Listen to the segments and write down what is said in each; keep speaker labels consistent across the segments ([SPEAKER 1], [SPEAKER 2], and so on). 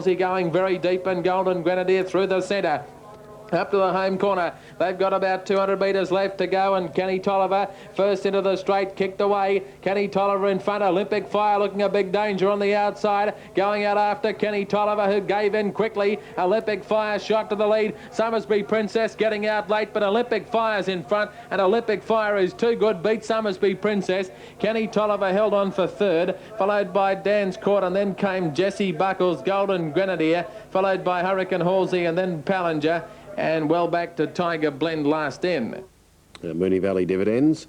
[SPEAKER 1] Going very deep, and Golden Grenadier through the centre. Up to the home corner. They've got about 200 metres left to go, and Kenny Tolliver first into the straight, kicked away. Kenny Tolliver in front. Olympic Fire looking a big danger on the outside. Going out after Kenny Tolliver, who gave in quickly. Olympic Fire shot to the lead. Summersby Princess getting out late, but Olympic Fire's in front, and Olympic Fire is too good. Beat Summersby Princess. Kenny Tolliver held on for third, followed by Dan's Court, and then came Jesse Buckles, Golden Grenadier, followed by Hurricane Halsey, and then Pallinger. And well back to Tiger Blend last in.
[SPEAKER 2] Moonee Valley Dividends,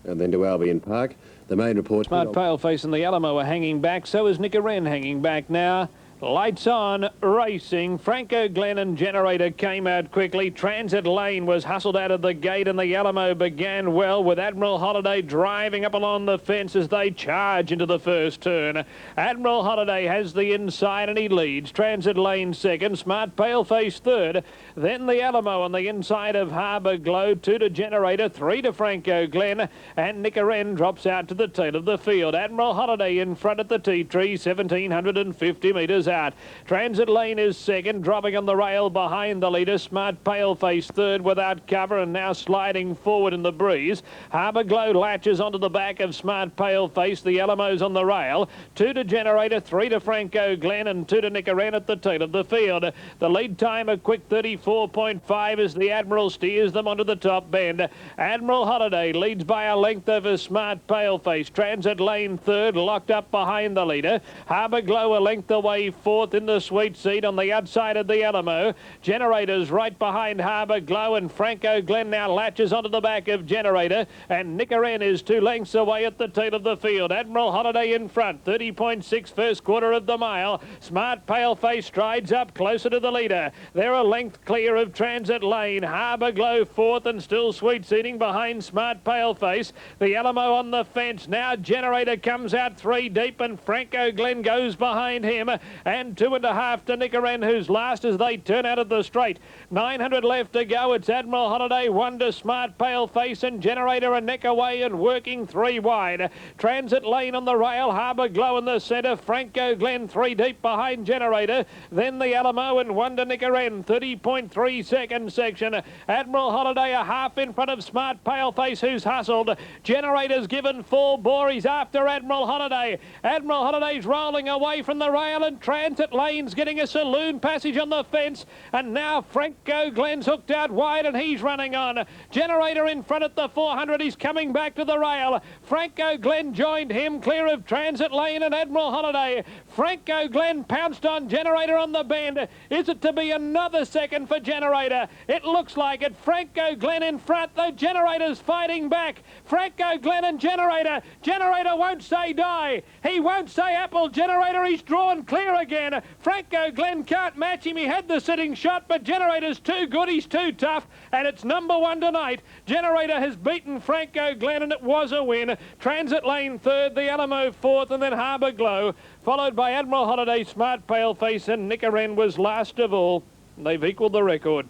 [SPEAKER 2] and then to Albion Park. The main report.
[SPEAKER 3] Smart Paleface and the Alamo are hanging back. So is Nicaren hanging back now. Lights on, racing. Franco Glen and Generator came out quickly. Transit Lane was hustled out of the gate, and the Alamo began well with Admiral Holiday driving up along the fence as they charge into the first turn. Admiral Holiday has the inside and he leads. Transit Lane second, Smart Paleface third. Then the Alamo on the inside of Harbour Glow, 2 to Generator, 3 to Franco Glen, and Nicaren drops out to the tail of the field. Admiral Holiday in front at the tea tree, 1,750 metres out. Transit Lane is second, dropping on the rail behind the leader. Smart Paleface third without cover and now sliding forward in the breeze. Harbour Glow latches onto the back of Smart Paleface. The Alamo's on the rail. 2 to Generator, 3 to Franco Glen, and 2 to Nicaren at the tail of the field. The lead time a quick 34.5 as the Admiral steers them onto the top bend. Admiral Holiday leads by a length over Smart Paleface. Transit Lane third, locked up behind the leader. Harbour Glow a length away fourth in the sweet seat on the outside of the Alamo. Generator's right behind Harbour Glow, and Franco Glen now latches onto the back of Generator, and Nicaren is 2 lengths away at the tail of the field. Admiral Holiday in front, 30.6 first quarter of the mile. Smart Paleface strides up closer to the leader. They're a length clear of Transit Lane. Harbour Glow fourth and still sweet seating behind Smart Paleface. The Alamo on the fence. Now Generator comes out 3 deep, and Franco Glen goes behind him, and 2.5 to Nicaren, who's last as they turn out of the straight. 900 left to go. It's Admiral Holiday, 1 to Smart Paleface, and Generator a neck away and working 3 wide. Transit Lane on the rail, Harbour Glow in the centre, Franco Glen 3 deep behind Generator, then the Alamo and 1 to Nicaren, 30.3 second section. Admiral Holiday a half in front of Smart Paleface, who's hustled. Generator's given full bore. He's after Admiral Holiday. Admiral Holiday's rolling away from the rail, and Transit Lane's getting a saloon passage on the fence, and now Franco Glen's hooked out wide and he's running on. Generator in front at the 400. He's coming back to the rail. Franco Glen joined him, clear of Transit Lane and Admiral Holiday. Franco Glen pounced on Generator on the bend. Is it to be another second for Generator? It looks like it. Franco Glen in front. The Generator's fighting back. Franco Glen and Generator. Generator won't say die. He won't say apple. Generator, he's drawn clear again. Franco Glen can't match him. He had the sitting shot, but Generator's too good. He's too tough, and it's number 1 tonight. Generator has beaten Franco Glen, and it was a win. Transit Lane third, the Alamo fourth, and then Harbour Glow, followed by Admiral Holiday, Smart Paleface, and Nicaren was last of all. They've equalled the record.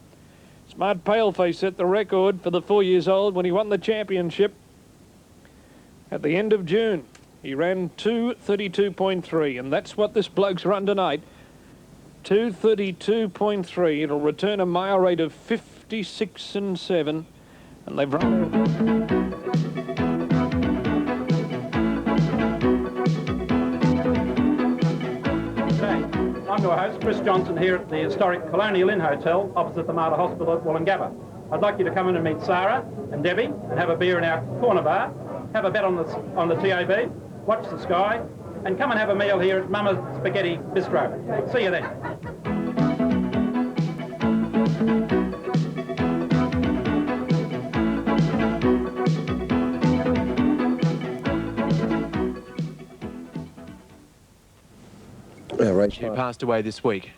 [SPEAKER 3] Smart Paleface set the record for the 4 years old when he won the championship at the end of June. He ran 2:32.3, and that's what this bloke's run tonight. 2:32.3. It'll return a mile rate of 56 and 7, and they've run.
[SPEAKER 4] I'm your host, Chris Johnson, here at the historic Colonial Inn Hotel opposite the Mater Hospital at Woolloongabba. I'd like you to come in and meet Sarah and Debbie and have a beer in our corner bar, have a bet on the TAB, watch the sky, and come and have a meal here at Mama's Spaghetti Bistro. See you then.
[SPEAKER 5] Who passed away this week.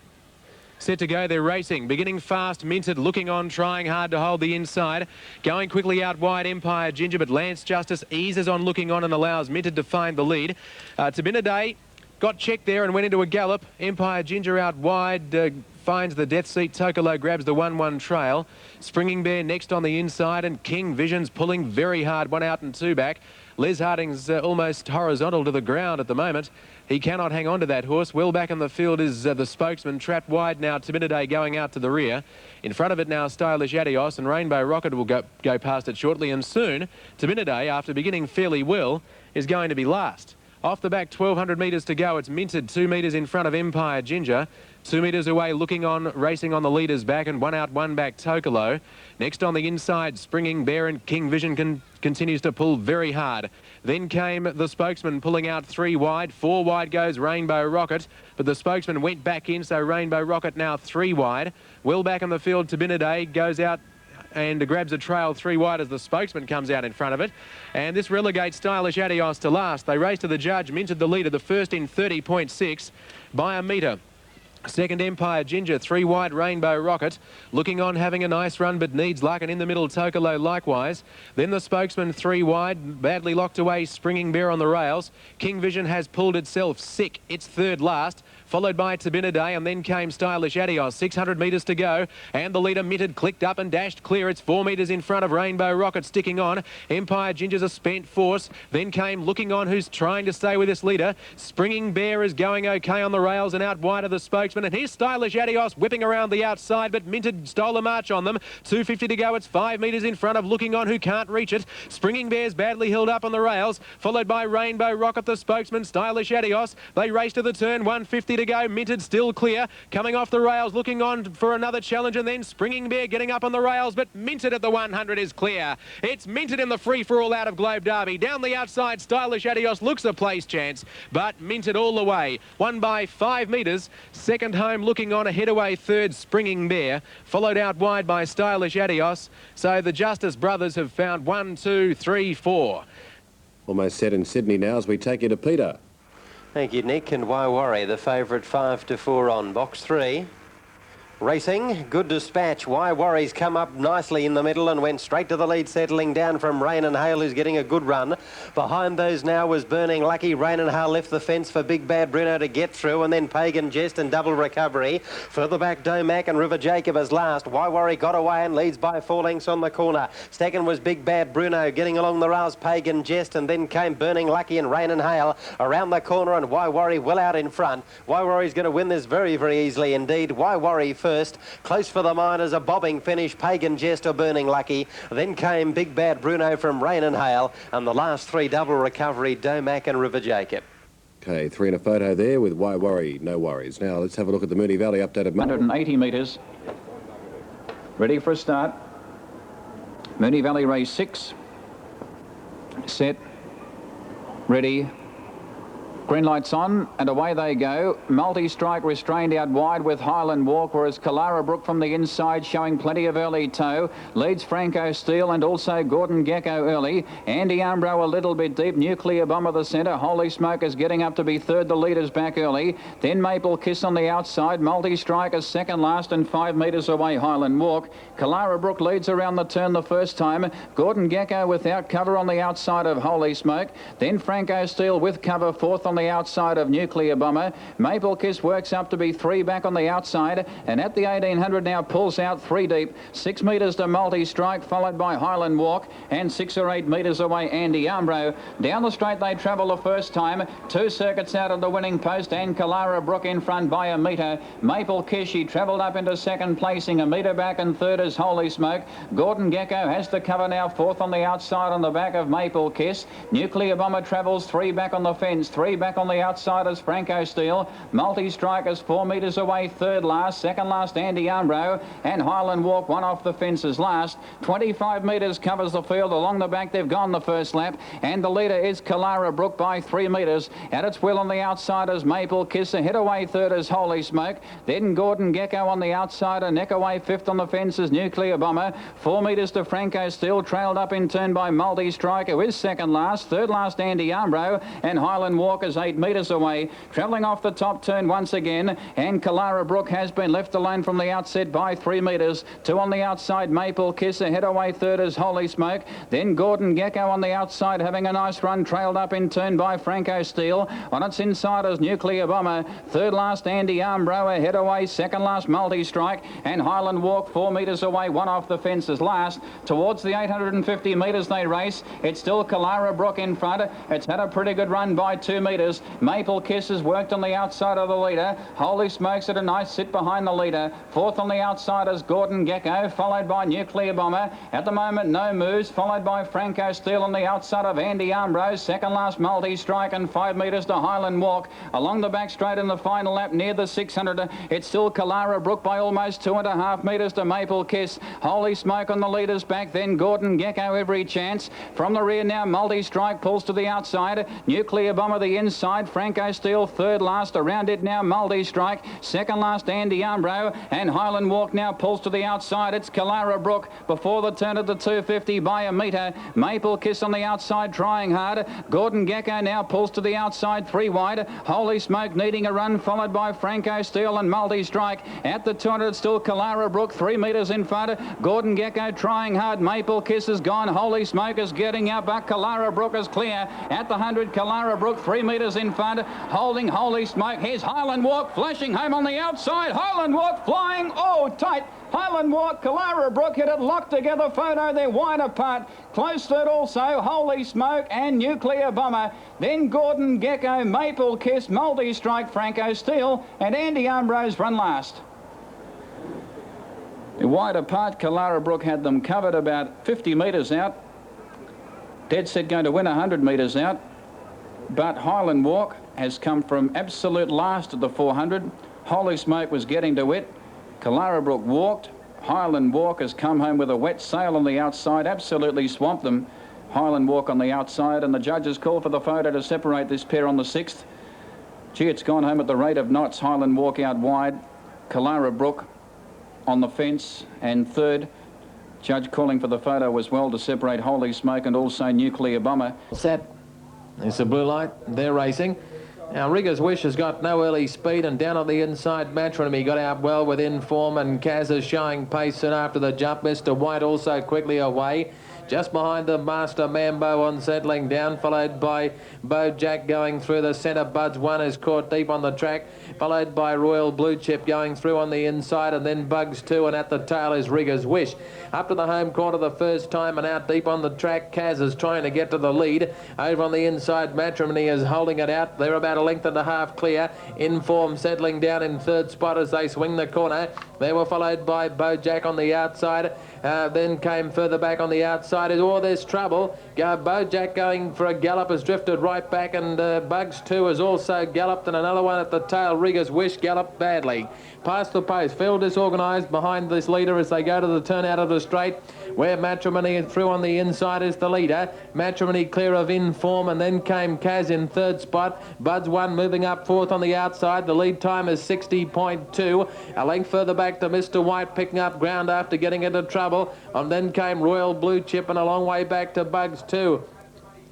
[SPEAKER 5] Set to go, they're racing, beginning fast, Minted looking on, trying hard to hold the inside, going quickly out wide, Empire Ginger, but Lance Justice eases on looking on and allows Minted to find the lead. Tabinaday got checked there and went into a gallop. Empire Ginger out wide, finds the death seat. Tokolo grabs the 1-1 trail. Springing Bear next on the inside, and King Vision's pulling very hard, 1 out and 2 back. Les Harding's almost horizontal to the ground at the moment. He cannot hang on to that horse. Well back in the field is the spokesman, trapped wide now. Timinidae going out to the rear. In front of it now, Stylish Adios, and Rainbow Rocket will go past it shortly. And soon, Timinidae, after beginning fairly well, is going to be last. Off the back, 1,200 metres to go. It's Minted 2 metres in front of Empire Ginger. 2 metres away, looking on, racing on the leader's back, and 1 out, 1 back, Tokolo. Next on the inside, Springing Bear, and King Vision continues to pull very hard. Then came the spokesman pulling out 3 wide. 4 wide goes Rainbow Rocket, but the spokesman went back in, so Rainbow Rocket now 3 wide. Well back in the field, Timinidae goes out and grabs a trail 3 wide as the spokesman comes out in front of it. And this relegates Stylish Adios to last. They race to the judge, Minted the leader, the first in 30.6 by a metre. Second, Empire Ginger, 3 wide, Rainbow Rocket. Looking on, having a nice run, but needs luck, and in the middle, Tokolo likewise. Then the spokesman, 3 wide, badly locked away, Springing Bear on the rails. King Vision has pulled itself sick. It's third last, followed by Timinidae, and then came Stylish Adios. 600 metres to go, and the leader, Minted, clicked up and dashed clear. It's 4 metres in front of Rainbow Rocket, sticking on. Empire Ginger's a spent force. Then came Looking On, who's trying to stay with this leader. Springing Bear is going okay on the rails, and out wide of the spokesman. And here's Stylish Adios whipping around the outside, but Minted stole a march on them. 250 to go. It's 5 metres in front of Looking On, who can't reach it. Springing Bear's badly held up on the rails, followed by Rainbow Rocket, the spokesman, Stylish Adios. They race to the turn, 150 to go. Minted still clear, coming off the rails, Looking On for another challenge, and then Springing Bear getting up on the rails, but Minted at the 100 is clear. It's Minted in the free-for-all out of Globe Derby. Down the outside, Stylish Adios looks a place chance, but Minted all the way. Won by 5 metres. Second home, Looking On, ahead away third, Springing Bear, followed out wide by Stylish Adios. So the Justice brothers have found 1, 2, 3, 4.
[SPEAKER 2] Almost set in Sydney now as we take you to Peter.
[SPEAKER 6] Thank you, Nick. And Why Worry, the favourite 5 to 4 on box 3. Racing, Good Dispatch. Why Worry's come up nicely in the middle and went straight to the lead, settling down from Rain and Hail, who's getting a good run. Behind those now was Burning Lucky. Rain and Hail left the fence for Big Bad Bruno to get through, and then Pagan Jest and Double Recovery. Further back, Domac and River Jacob as last. Why Worry got away and leads by 4 lengths on the corner. Second was Big Bad Bruno, getting along the rails, Pagan Jest, and then came Burning Lucky and Rain and Hail around the corner, and Why Worry well out in front. Why Worry's going to win this very, very easily indeed. Why Worry first. Close for the Miners, a bobbing finish, Pagan Jest or Burning Lucky. Then came Big Bad Bruno from Rain and Hail, and the last 3, Double Recovery, Domac and River Jacob.
[SPEAKER 2] Okay, 3 in a photo there with Why Worry, no worries. Now let's have a look at the Moonee Valley updated map.
[SPEAKER 7] 180 metres. Ready for a start. Moonee Valley race 6. Set. Ready. Green lights on, and away they go. Multi-Strike restrained out wide with Highland Walk, whereas Kalara Brook from the inside showing plenty of early toe. Leads Franco Steel and also Gordon Gecko early. Andy Umbro a little bit deep. Nuclear Bomber the centre. Holy Smoke is getting up to be third. The leaders back early. Then Maple Kiss on the outside. Multi-Strike is second last and 5 metres away Highland Walk. Kalara Brook leads around the turn the first time. Gordon Gecko without cover on the outside of Holy Smoke. Then Franco Steel with cover fourth on the outside of Nuclear Bomber. Maple Kiss works up to be 3 back on the outside, and at the 1800 now pulls out 3 deep. 6 metres to Multi-Strike, followed by Highland Walk, and 6 or 8 metres away Andy Umbro. Down the straight they travel the first time. 2 circuits out of the winning post, and Kalara Brook in front by a metre. Maple Kiss, she travelled up into second placing, a metre back, and third is Holy Smoke. Gordon Gecko has to cover now fourth on the outside on the back of Maple Kiss. Nuclear Bomber travels 3 back on the fence, 3 back on the outside is Franco Steel. Multi-Strike is 4 metres away, third last. Second last, Andy Umbro. And Highland Walk, 1 off the fences last. 25 metres covers the field. Along the back, they've gone the first lap. And the leader is Kalara Brook by 3 metres. At its wheel on the outside is Maple Kiss. Ahead away third is Holy Smoke. Then Gordon Gecko on the outside. A neck away fifth on the fence is Nuclear Bomber. 4 metres to Franco Steel. Trailed up in turn by Multi-Strike, who is second last. Third last, Andy Umbro. And Highland Walk is 8 metres away. Travelling off the top turn once again, and Kalara Brook has been left alone from the outset by 3 metres. 2 on the outside, Maple Kiss. Ahead away third is Holy Smoke. Then Gordon Gecko on the outside having a nice run, trailed up in turn by Franco Steel. On its inside is Nuclear Bomber. Third last Andy Armbro. Ahead away second last Multi Strike, and Highland Walk 4 metres away, one off the fences last. Towards the 850 metres they race. It's still Kalara Brook in front. It's had a pretty good run by 2 metres. Maple Kiss has worked on the outside of the leader. Holy Smokes at a nice sit behind the leader. Fourth on the outside is Gordon Gecko, followed by Nuclear Bomber. At the moment, No Moves, followed by Franco Steel on the outside of Andy Armbro. Second last Multi Strike, and 5 metres to Highland Walk. Along the back straight in the final lap near the 600. It's still Kalara Brook by almost 2.5 metres to Maple Kiss. Holy Smoke on the leader's back, then Gordon Gecko every chance. From the rear now, Multi Strike pulls to the outside. Nuclear Bomber the inside. Franco Steel third last. Around it now, Multi Strike. Second last, Andy Armbro. And Highland Walk now pulls to the outside. It's Kalara Brook before the turn of the 250 by a metre. Maple Kiss on the outside trying hard. Gordon Gecko now pulls to the outside, 3 wide. Holy Smoke needing a run, followed by Franco Steel and Multi Strike. At the 200, still Kalara Brook, 3 metres in front. Gordon Gecko trying hard. Maple Kiss is gone. Holy Smoke is getting out, but Kalara Brook is clear. At the 100, Kalara Brook 3 metres in front, holding Holy Smoke. Here's Highland Walk flashing home on the outside. Highland Walk flying, oh, tight. Highland Walk, Kalara Brook hit it, locked together photo, they're wide apart. Close third also, Holy Smoke and Nuclear Bomber. Then Gordon Gecko, Maple Kiss, Multi Strike, Franco Steel, and Andy Armbro's run last. Wide apart, Kalara Brook had them covered about 50 metres out. Dead set going to win 100 metres out. But Highland Walk has come from absolute last at the 400. Holy Smoke was getting to it. Kalara Brook walked. Highland Walk has come home with a wet sail on the outside, absolutely swamped them. Highland Walk on the outside, and the judges call for the photo to separate this pair on the 6th. Gee, it's gone home at the rate of knots. Highland Walk out wide. Kalara Brook on the fence, and third. Judge calling for the photo as well to separate Holy Smoke and also Nuclear Bomber.
[SPEAKER 1] Set. It's the blue light. They're racing. Now, Rigger's Wish has got no early speed, and down on the inside, Matrimony got out well with Inform, and Kaz is showing pace soon after the jump. Mr. White also quickly away. Just behind the Master Mambo on settling down, followed by Bojack going through the centre. Buds 1 is caught deep on the track, followed by Royal Blue Chip going through on the inside, and then Bugs 2, and at the tail is Rigger's Wish. Up to the home corner the first time, and out deep on the track, Kaz is trying to get to the lead. Over on the inside, Matrimony is holding it out. They're about a length and a half clear. Inform settling down in third spot as they swing the corner. They were followed by Bojack on the outside. Then came further back on the outside. Oh, there's trouble. Bojack going for a gallop has drifted right back, and Bugs 2 has also galloped, and another one at the tail. Rigger's Wish galloped badly. Past the post, field disorganised behind this leader as they go to the turn out of the straight, where Matrimony through on the inside is the leader. Matrimony clear of Inform, and then came Kaz in third spot. Buds 1 moving up fourth on the outside. The lead time is 60.2. A length further back to Mr. White, picking up ground after getting into trouble. And then came Royal Blue Chip, and a long way back to Bugs 2.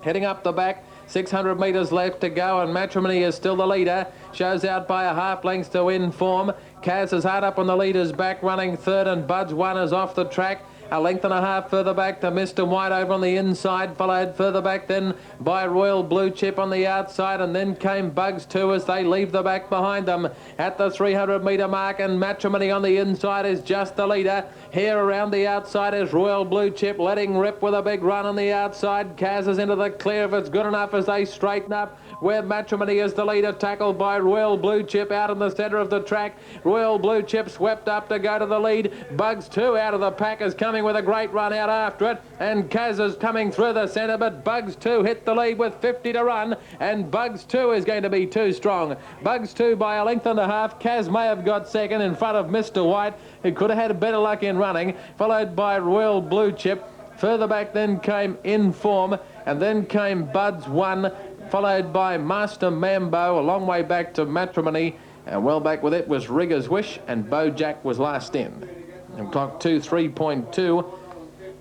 [SPEAKER 1] Heading up the back, 600 metres left to go, and Matrimony is still the leader. Shows out by a half length to Inform. Kaz is hard up on the leader's back, running third, and Buds 1 is off the track. A length and a half further back to Mr. White over on the inside, followed further back then by Royal Blue Chip on the outside, and then came Bugs 2 as they leave the back behind them at the 300 metre mark, and Matrimony on the inside is just the leader. Here around the outside is Royal Blue Chip letting rip with a big run on the outside. Kaz is into the clear if it's good enough as they straighten up, where Matrimony is the leader, tackled by Royal Blue Chip out in the centre of the track. Royal Blue Chip swept up to go to the lead. Bugs 2 out of the pack is coming with a great run out after it, and Kaz is coming through the centre, but Bugs 2 hit the lead with 50 to run, and Bugs 2 is going to be too strong. Bugs 2 by a length and a half. Kaz may have got second in front of Mr. White, who could have had better luck in running, followed by Royal Blue Chip. Further back then came Inform, and then came Buds 1, followed by Master Mambo, a long way back to Matrimony, and well back with it was Rigger's Wish, and Bojack was last in. And clock 2:3.2,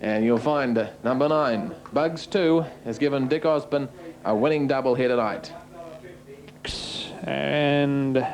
[SPEAKER 1] and you'll find number 9, Bugs 2, has given Dick Osborne a winning double here tonight.
[SPEAKER 3] And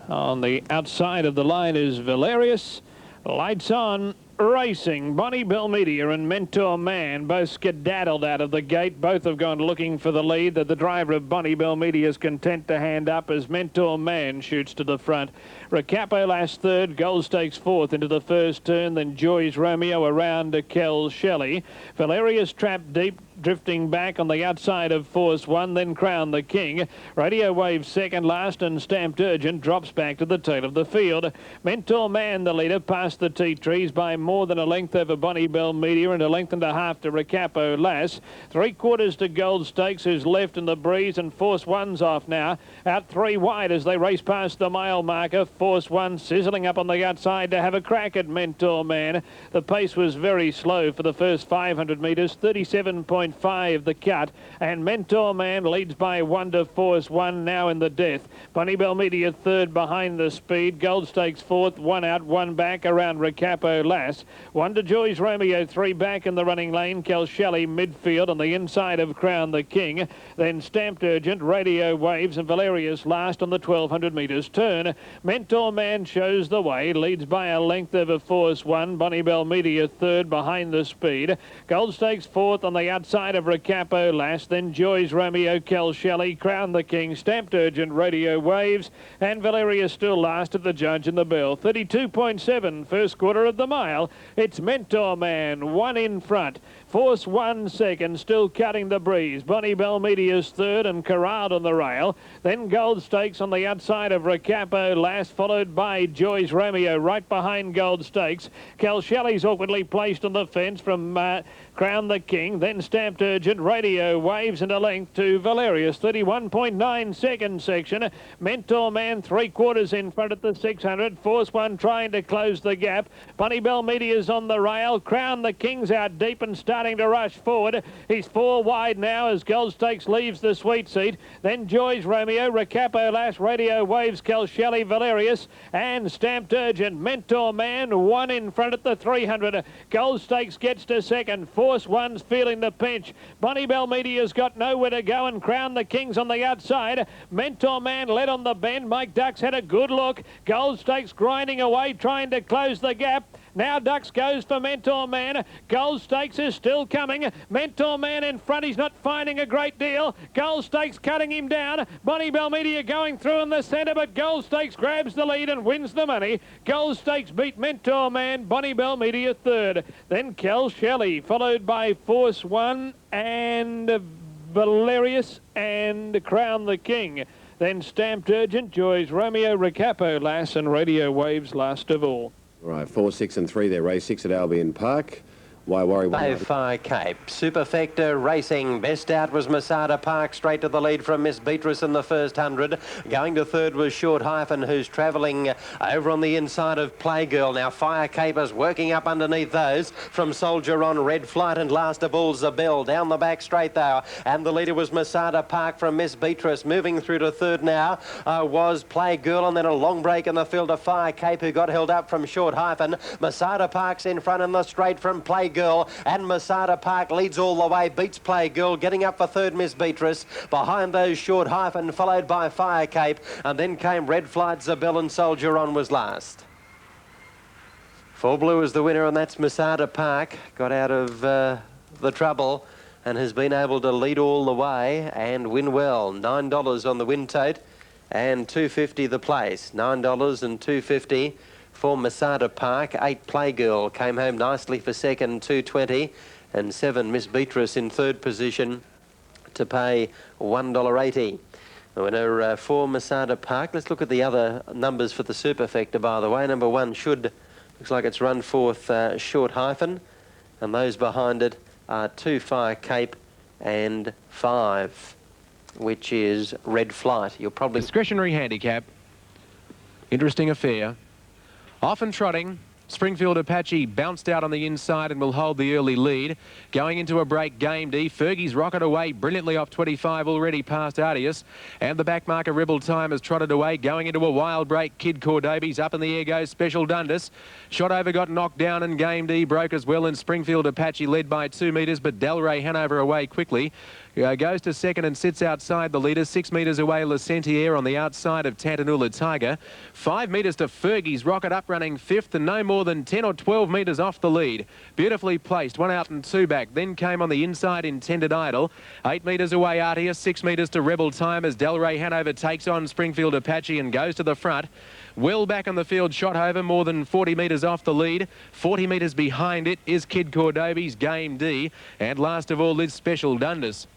[SPEAKER 3] on the outside of the line is Valerius. Lights On Racing. Bonnie Belmedia and Mentor Man both skedaddled out of the gate. Both have gone looking for the lead. That the driver of Bonnie Belmedia is content to hand up as Mentor Man shoots to the front. Recapo last third, Gold Stakes fourth into the first turn, then Joy's Romeo around to Kel Shelley. Valerius trapped deep, drifting back on the outside of Force One, then Crown the King. Radio Wave second last, and Stamped Urgent drops back to the tail of the field. Mentor Man, the leader, past the tea trees by more than a length over Bonnie Belmedia and a length and a half to Recapo Lass. 3/4 to Gold Stakes, who's left in the breeze, and Force One's off now. Out three wide as they race past the mile marker. Force One sizzling up on the outside to have a crack at Mentor Man. The pace was very slow for the first 500 metres, 37.5 the cut, and Mentor Man leads by 1 to Force One now in the death. Bonnie Belmedia third behind the speed. Gold Stakes fourth, 1 out, 1 back around Recapo Lass. 1 to Joy's Romeo, 3 back in the running lane. Kel Shelley midfield on the inside of Crown the King. Then Stamped Urgent, Radio Waves, and Valerius last on the 1200 metres turn. Mentor Man shows the way, leads by a length over Force One. Bonnie Belmedia third behind the speed. Gold Stakes fourth on the outside of Recapo Lass. Then Joy's Romeo, Kel Shelley, Crown the King, Stamped Urgent, Radio Waves, and Valerius still last at the judge in the bell. 32.7, first quarter of the mile. It's Mentor Man, 1 in front. Force One second, still cutting the breeze. Bonnie Belmedia's third and corralled on the rail. Then Gold Stakes on the outside of Recapo Lass, followed by Joy's Romeo right behind Gold Stakes. Kel Shelley's awkwardly placed on the fence from Crown the King. Then Stamped Urgent, Radio Waves, and a length to Valerius. 31.9 second section. Mentor Man 3/4 in front at the 600. Force One trying to close the gap. Bonnie Belmedia's on the rail. Crown the King's out deep and starting to rush forward. He's 4 wide now as Gold Stakes leaves the sweet seat. Then Joy's Romeo, Recapo Lass, Radio Waves, Kel Shelley, Valerius, and Stamped Urgent. Mentor Man 1 in front at the 300. Gold Stakes gets to second. Force One's feeling the pinch. Bonnie Belmedia's got nowhere to go, and Crown the King's on the outside. Mentor Man led on the bend. Mike Ducks had a good look. Gold Stakes grinding away, trying to close the gap. Now Ducks goes for Mentor Man. Gold Stakes is still coming. Mentor Man in front. He's not finding a great deal. Gold Stakes cutting him down. Bonnie Belmedia going through in the centre, but Gold Stakes grabs the lead and wins the money. Gold Stakes beat Mentor Man. Bonnie Belmedia third. Then Kel Shelley, followed by Force One and Valerius and Crown the King. Then Stamped Urgent, Joy's Romeo, Recapo Lass, and Radio Waves last of all.
[SPEAKER 2] Right, 4, 6 and 3 there, race 6 at Albion Park. Why worry?
[SPEAKER 6] Fire Cape. Superfecta Racing. Best out was Masada Park, straight to the lead from Miss Beatrice in the first 100. Going to third was Short Hyphen, who's travelling over on the inside of Playgirl. Now Fire Cape is working up underneath those from Soldier on, Red Flight, and last of all Zabel. Down the back straight though, and the leader was Masada Park from Miss Beatrice. Moving through to third now was Playgirl, and then a long break in the field of Fire Cape, who got held up from Short Hyphen. Masada Park's in front in the straight from Playgirl, and Masada Park leads all the way, beats Playgirl, getting up for third Miss Beatrice. Behind those Short Hyphen, followed by Fire Cape, and then came Red Flight, Zabel, and Soldier on was last. Full Blue is the winner, and that's Masada Park. Got out of the trouble and has been able to lead all the way and win well. $9 on the win tote and $2.50 the place. $9 and $2.50 for Masada Park. 8 Playgirl came home nicely for second, $2.20, and 7 Miss Beatrice in third position to pay $1.80. The winner for Masada Park. Let's look at the other numbers for the Superfecta, by the way. Number 1 looks like it's run forth Short Hyphen, and those behind it are 2 Fire Cape and 5, which is Red Flight. You'll probably...
[SPEAKER 5] Discretionary handicap. Interesting affair. Often trotting, Springfield Apache bounced out on the inside and will hold the early lead. Going into a break, Game D. Fergie's rocket away brilliantly off 25, already past Ardius. And the back marker, Rebel Time, has trotted away. Going into a wild break, Kid Cordabi's up in the air goes Special Dundas. Shot over, got knocked down, and Game D broke as well. And Springfield Apache led by 2 metres, but Delray Hanover away quickly. Goes to second and sits outside the leader. 6 metres away, Le Sentier on the outside of Tantanoola Tiger. 5 metres to Fergie's Rocket, up running fifth and no more than 10 or 12 metres off the lead. Beautifully placed, 1 out and 2 back. Then came on the inside Intended Idol. 8 metres away, Artius. 6 metres to Rebel Time as Delray Hanover takes on Springfield Apache and goes to the front. Well back on the field, Shotover, more than 40 metres off the lead. 40 metres behind it is Kid Cordobi's Game D. And last of all is Special Dundas.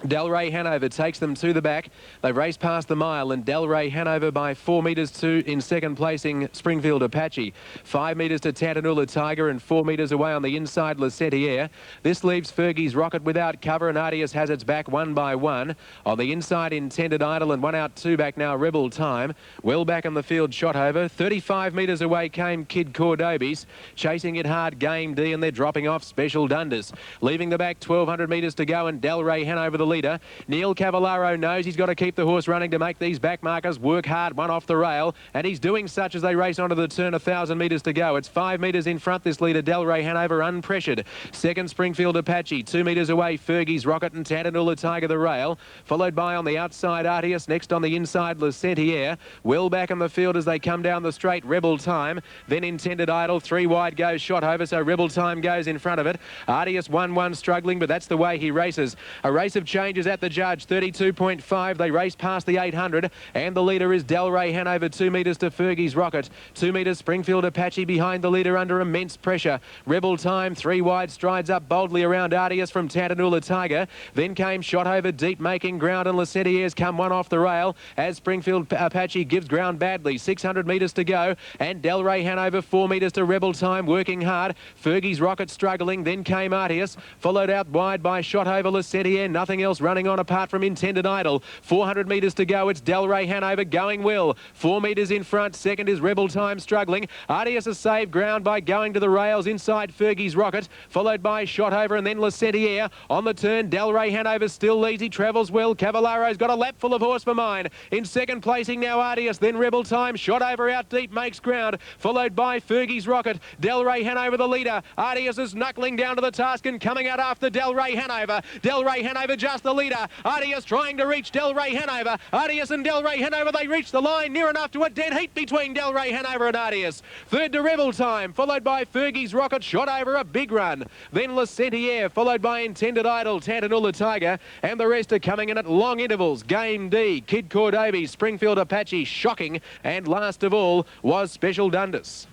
[SPEAKER 5] Delray Hanover takes them to the back. They've raced past the mile and Delray Hanover by 4 metres to in second placing Springfield Apache. 5 metres to Tantanoola Tiger and 4 metres away on the inside Le Setier. This leaves Fergie's Rocket without cover and Artius has its back 1 by 1. On the inside Intended Idol and 1 out 2 back now Rebel Time. Well back on the field Shotover. 35 metres away came Kid Cordobi's. Chasing it hard Game D and they're dropping off Special Dundas. Leaving the back 1200 metres to go and Delray Hanover the leader. Neil Cavallaro knows he's got to keep the horse running to make these back markers work hard. 1 off the rail and he's doing such as they race onto the turn. 1,000 metres to go. It's 5 metres in front, this leader Delray Hanover unpressured. Second Springfield Apache. 2 metres away Fergie's Rocket and Tantanoola Tiger the rail. Followed by on the outside Artius. Next on the inside Le Sentier. Well back on the field as they come down the straight Rebel Time. Then Intended Idol. 3 wide goes Shotover, so Rebel Time goes in front of it. Artius 1-1 struggling, but that's the way he races. A race of changes at the judge. 32.5. They race past the 800 and the leader is Delray Hanover. 2 metres to Fergie's Rocket. 2 metres Springfield Apache behind the leader under immense pressure. Rebel Time 3 wide strides up boldly around Artius from Tantanoola Tiger. Then came Shotover deep making ground and Le Sentier's come 1 off the rail as Springfield Apache gives ground badly. 600 metres to go and Delray Hanover 4 metres to Rebel Time working hard. Fergie's Rocket struggling. Then came Artius followed out wide by Shotover Le Sentier. Nothing else running on apart from Intended Idol. 400 metres to go. It's Delray Hanover going well. 4 metres in front. Second is Rebel Time struggling. Artius has saved ground by going to the rails inside Fergie's Rocket. Followed by Shotover and then Le Sentier. On the turn, Delray Hanover still leads. He travels well. Cavallaro's got a lap full of horse for mine. In second placing now Artius. Then Rebel Time. Shotover out deep makes ground. Followed by Fergie's Rocket. Delray Hanover the leader. Artius is knuckling down to the task and coming out after Delray Hanover. Delray Hanover just the leader. Artius trying to reach Delray Hanover. Artius and Delray Hanover, they reach the line near enough to a dead heat between Delray Hanover and Artius. Third to Rebel Time, followed by Fergie's Rocket, Shotover a big run. Then Le Sentier, followed by Intended Idol, Tantanoola Tiger, and the rest are coming in at long intervals. Game D, Kid Cordobi, Springfield Apache, shocking, and last of all was Special Dundas.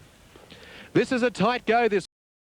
[SPEAKER 5] This is a tight go, this